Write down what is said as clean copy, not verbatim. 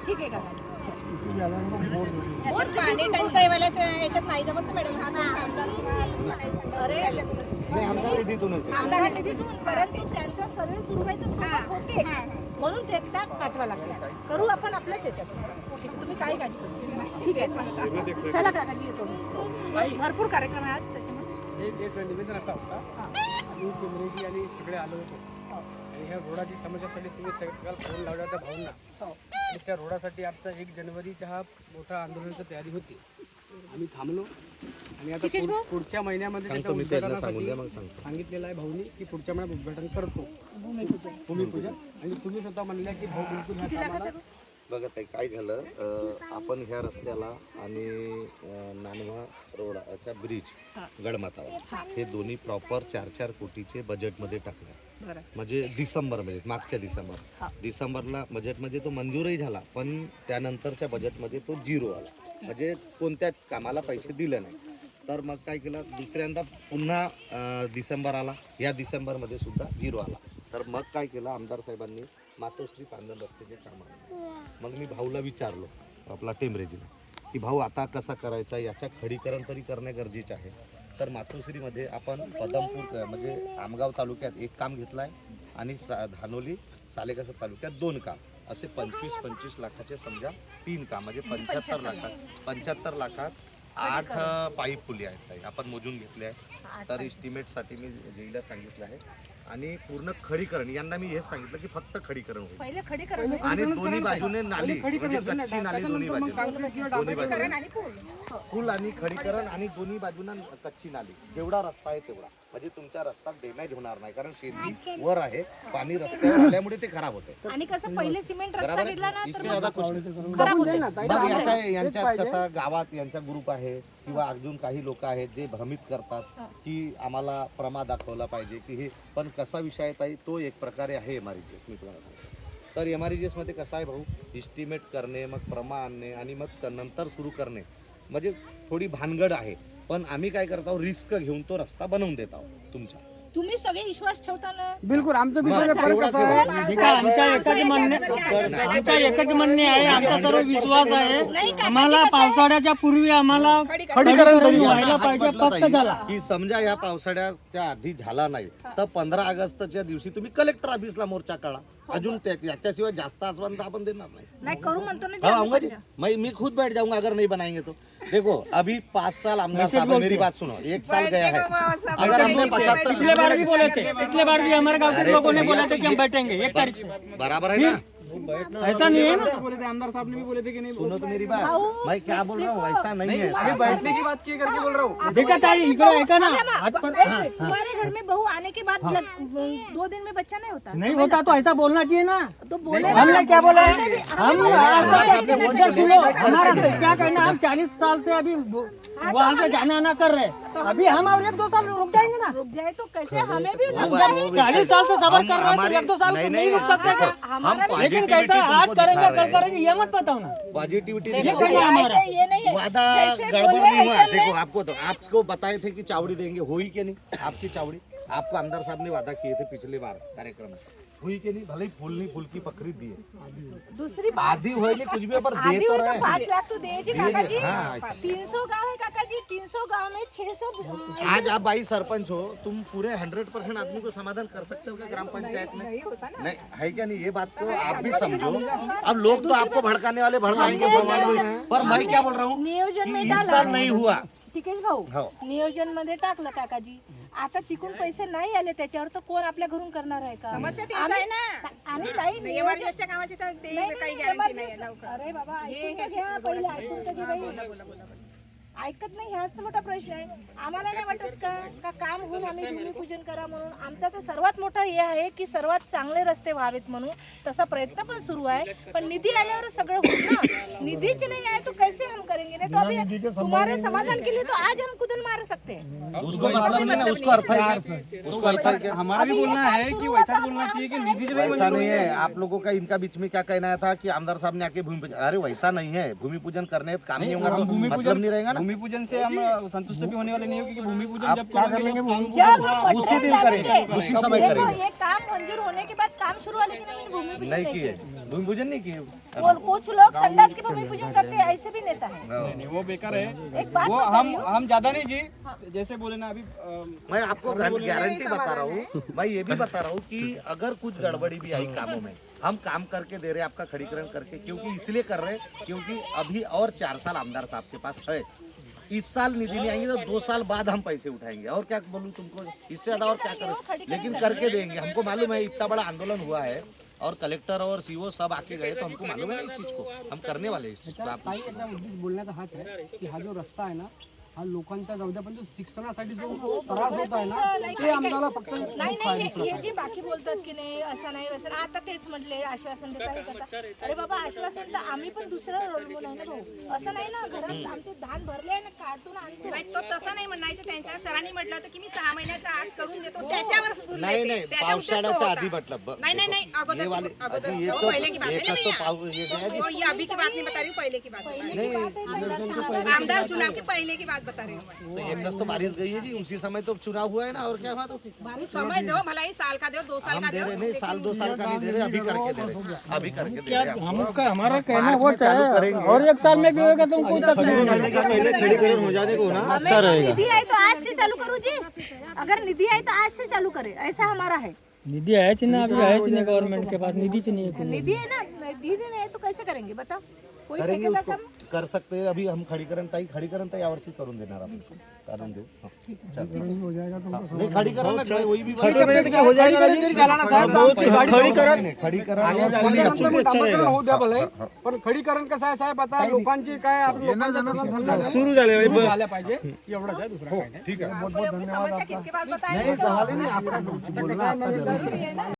ठीक आहे काका. याच्यात पाणी टंचाई वाल्याच्या याच्यात नाही जमत ना मॅडम. हा तुमचा आमदार अरे आमदार निधीतूनच आमदार निधीतून, परंतु त्यांचा सर्वे सुरू आहे तर सोबत होते म्हणून ते एकदा पाठवा लागते. करू आपण आपल्याच याच्यात. ठीक आहे, तुम्ही काय काळजी करू नका. ठीक आहे, चला काकाजी येतो. भरपूर कार्यक्रम आहे आज त्याच्यामुळे. एक निवेदन असा होता, आम्ही केंद्रेजी आणि सगळे आलो होतो आणि ह्या रोडाची समस्यासाठी तुम्ही काल फोन लावला होता भाऊंना आणि त्या रोडासाठी आमचा 1 जानेवारीचा हा मोठा आंदोलनाची तयारी होती. आम्ही थांबलो आणि आता पुढच्या महिन्यामध्ये त्याच्या उद्घाटनासाठी सांगितलेलं आहे भाऊनी की पुढच्या महिन्यात उद्घाटन करतो भूमिपूजन. आणि तुम्ही स्वतः म्हणल्या की भाऊ बिलकुल ह्या कामाला बघत आहे काय झालं. आपण ह्या रस्त्याला आणि नानवा रोडच्या ब्रिज गडमाथावर हे दोन्ही प्रॉपर 4-4 कोटीचे बजेटमध्ये टाकले. म्हणजे डिसेंबरमध्ये, मागच्या डिसेंबरला बजेटमध्ये तो मंजूरही झाला, पण त्यानंतरच्या बजेटमध्ये तो 0 आला. म्हणजे कोणत्याच कामाला पैसे दिले नाही. तर मग काय केलं, दुसऱ्यांदा पुन्हा डिसेंबर आला, या डिसेंबरमध्ये सुद्धा 0 आला. तर मग काय केलं आमदार साहेबांनी, मातोश्री पांढर रस्त्याचे काम आले. मग मी भाऊला विचारलो, आपला टेंबरेजीला, की भाऊ आता कसा करायचा, याच्या खडीकरण तरी करणे गरजेचे आहे. तर मातोश्रीमध्ये आपण पदमपूर म्हणजे आमगाव तालुक्यात 1 काम घेतलं आहे आणि धानोली सालेकसा तालुक्यात 2 काम, असे 25-25 लाखाचे समजा 3 काम, म्हणजे 75 लाखात 8 पाईप पुली आहेत. आपण मोजून घेतले आहे. तर इस्टिमेटसाठी मी जेईला सांगितलं आहे आणि पूर्ण खडीकरण, यांना मी हेच सांगितलं की फक्त खडीकरण होईल पहिले खडी करा. आणि दोन्ही बाजूने नाली, म्हणजे कच्ची नाली दोन्ही बाजूने फुल आणि खडीकरण आणि दोन्ही बाजूने कच्ची नाली. जेवढा रस्ता आहे तेवढा, म्हणजे तुमचा रस्ता डॅमेज होणार नाही. कारण शेती वर आहे, पाणी रस्त्यावर आल्यामुळे ते खराब होते. आणि कसं पहिले सिमेंट रस्ता घेतला ना इससे तर ज्यादा कुछ नाही. खराब होते. मग यांच्यात कसा गावात यांचा ग्रुप आहे किंवा अजून काही लोक आहेत जे भ्रमित करतात की आम्हाला प्रमा दाखवला पाहिजे की हे, पण कसा विषय आहे ताई, तो एक प्रकारे आहे MRGS. मी तुम्हाला सांगतो. तर MRGS मध्ये कसं आहे भाऊ, इस्टिमेट करणे, मग प्रमा आणणे आणि मग नंतर सुरू करणे, म्हणजे थोडी भानगड आहे. पण आम्ही काय करत आहोत, रिस्क घेऊन तो रस्ता बनवून देत आहोत तुमचा. तुम्ही सगळे विश्वास ठेवता ना. बिलकुल आमचं विषय फरक असा आहे. आमचा एकच म्हणणे आहे, आमचा सर्व विश्वास आहे. आम्हाला पावसाळ्याच्या पूर्वी आम्हाला खडीकरण व्हायला पाहिजे, फक्त झाला की समजा या पावसाळ्याच्या आधी झाला नाही तर 15 ऑगस्टच्या दिवशी तुम्ही कलेक्टर ऑफिसला मोर्चा काढा. अजून याच्याशिवाय जास्त आसवन तर आपण देणार नाही. नाही करू म्हणतो ना. हाँ आऊंगा जी, मैं खुद बैठ जाऊंगा अगर नहीं बनाएंगे तो. देखो अभी 5 साल आमदार साहब, मेरी बात सुनो, 1 साल गया है. अगर हमने 75 पिछले बार भी बोले थे, पिछले बार भी हमारे गांव के लोगों ने बोला था कि हम बैठेंगे 1 तारीख से. बराबर है ना. ऐसा नहीं है ना. बोले थे आमदार साहब ने भी बोले थे कि नहीं. सुनो तो मेरी बात, मैं क्या बोल रहा हूँ वैसा नहीं है. अभी बैठने की बात की करके बोल रहा हूँ. देखा ताई, इकडे ऐका ना. आज पर हमारे घर में बहू आने के बाद 2 दिन में बच्चा नहीं होता. नहीं होता तो ऐसा बोलना चाहिए ना. तो बोले हमने क्या बोला है, हम हमारा क्या कहना, हम 40 साल से अभी वहाँ से जाना आना कर रहे हैं. अभी हम और 1-2 साल रुक जाएंगे ना. रुक जाए तो कैसे, हमें भी वो बात वो 40 साल से सफर कर रहे हैं, तो 1-2 साल नहीं रुक सकते क्या? हम लेकिन कैसा आज करेंगे कल करेंगे ये मत बताओ ना. पॉजिटिविटी ये कहना है हमारा. ये नहीं है. वादा गड़बड़ नहीं हुआ. देखो आपको बताए थे कि चावड़ी देंगे, हुई कि नहीं आपकी चावड़ी. आपको आमदार साहब ने वादा किए थे पिछले बार कार्यक्रम में, हुई कि नहीं. भले ही फूल की पकड़ी दिए, दूसरी बात, आधी हुई नहीं कुछ भी, पर दे आधी तो हुई तो रहे. 5 लाख तो दे जी काका जी. हाँ. 300 गांव है काका जी, 300 गांव में 600. आज आप भाई सरपंच हो, तुम पूरे 100% आदमी को समाधान कर सकते हो क्या ग्राम पंचायत में? नहीं है क्या नहीं, ये बात तो आप भी समझो. अब लोग तो आपको भड़काने वाले भड़काएंगे, पर मैं क्या बोल रहा हूँ, नियोजन में इस साल नहीं हुआ. टिकेश भाऊ, हो. नियोजन मध्ये टाकलं काकाजी. आता तिकडून पैसे नाही आले त्याच्यावर तर कोण आपल्या घरून करणार आहे का? समस्या तीच आहे ना. आणि ताई MRGSच्या कामाची तर ते काही गॅरंटी नाही आहे लवकर. अरे बाबा ऐकून तर घ्या, पहिले ऐकून तर घे बाई. ऐकत नाही, हाच तर मोठा प्रश्न आहे. आम्हाला नाही वाटत का काम होऊन आम्ही भूमिपूजन करा म्हणून. आमचा तर सर्वात मोठा हे आहे की सर्वात चांगले रस्ते व्हावेत म्हणून. तसा प्रयत्न पण सुरू आहे, पण निधी आल्यावर सगळं होत ना. निधीच नाही आहे तो कैसे हम करेंगे. नहीं तो अभी तुम्हारे समाधान के लिए तो आज हम कुदन मार सकते हैं. उसको मतलब नहीं ना, उसको अर्थ है, उसको अर्थ है क्या? हमारा भी बोलना है कि वैसा बोलना चाहिए कि निधि से वैसा नहीं है. आप लोगों का इनका बीच में क्या कहना था कि आमदार साहब ने आके भूमि पूजन, अरे वैसा नहीं है. भूमि पूजन करने काम नहीं होगा तो मतलब नहीं रहेगा ना. भूमि पूजन से हम संतुष्ट भी होने वाले नहीं हो, क्योंकि भूमि पूजन आप जब क्या कर लेंगे वो जब हम उसी दिन मटेरियल करेंगे, डालेंगे, उसी समय देखो, करेंगे। ये काम मंजूर होने के बाद काम शुरू वाले दिन हमने भूमि पूजन नहीं नहीं किए, भूमि पूजन नहीं किए। और कुछ लोग संडास की भूमि पूजन करते हैं, ऐसे भी नेता है। नहीं, वो बेकार है। एक बात वो बताइए, हम ज्यादा नहीं जी, जैसे बोले ना अभी मैं आपको गारंटी बता रहा हूँ, मैं ये भी बता रहा हूँ कि अगर कुछ गड़बड़ी भी आई कामों में, हम काम करके दे रहे हैं आपका खड़ीकरण करके, क्योंकि इसलिए कर रहे हैं क्योंकि अभी और 4 साल आमदार साहब के पास है। इस साल निधि नहीं आएंगे तो 2 साल बाद हम पैसे उठाएंगे, और क्या बोलूँ तुमको, इससे ज्यादा और क्या करें, लेकिन करके देंगे। हमको मालूम है इतना बड़ा आंदोलन हुआ है और कलेक्टर और सीओ सब आके गए, तो हमको मालूम है ना इस चीज को, हम करने वाले हैं इस चीज को। आप ताई याचा उद्देश बोलण्याचा हाच आहे की हा जो रस्ता आहे ना, हा लोकांचा जाऊ द्या, पण जो शिक्षणासाठी जो त्रास होत आहे ना, ते आम्हाला फक्त नाही नाही हे जे बाकी बोलतात की नाही असं नाही वसं, आता तेच म्हटले आश्वासन देता हे करता. अरे बाबा आश्वासन तर आम्ही पण दुसरं रोल आहे ना भाऊ, असं नाही ना, घरात आमचे धान भरले आहे ना, काढून आणतो. नाही तो तसं नाही म्हणायचं. त्यांच्या सरांनी म्हटलं होतं की मी 6 महिन्याचा आत करून देतो, त्याच्यावर बोलले नाही ते. नाही, त्याचा उद्देश तो पावसाळ्याच्या होता. आधी म्हटलं नहीं नहीं नहीं, ये वाले अगोदर अभी ये वो तो पहले की बात है एक ना तो भैया। पाव ये गया वो ये अभी की बात नहीं बता रही हूँ, पहले की बात बता रही हूँ। आमदार चुनाव के पहले की बात बता रही हूँ। तो एक तो बारिश गई है जी, उसी समय तो चुनाव हुआ है ना, और क्या हुआ तो समय दो भला ही, साल का दो, 2 साल हम का दे दो। रहे नहीं, साल 2 साल का नहीं दे रहे, अभी करके दे रहे, अभी करके दे रहे हैं आपको। हमारा कहना वो है, और 1 साल में भी होगा तो कोई तकलीफ हमें निधि आए तो आज से चालू करो जी, अगर निधि आए तो आज से चालू करे, ऐसा हमारा है। निधि है ही ना, अभी है ही नहीं गवर्नमेंट के पास, निधि से नहीं है कुछ। निधि है ना, निधि नहीं है तो कैसे करेंगे बताओ, कोई करेंगे ठेकेदार उसको, काम कर सकते हैं। अभी हम खडीकरण ताई यावर्षी करून देणार आपण, करून देऊ हाँ, चल। नहीं खडीकरण ना काय, वही भी हो द्या भले, पण खडीकरण कसं आहे साहेब, आता लोकांची काय सुरू झाले पाहिजे एवढंच आहे, दुसरं काय नाही. ठीक है। समस्या किसके पास बताएं? नहीं सवाल ही नहीं आपका कुछ बोलना आपका जरूरी है।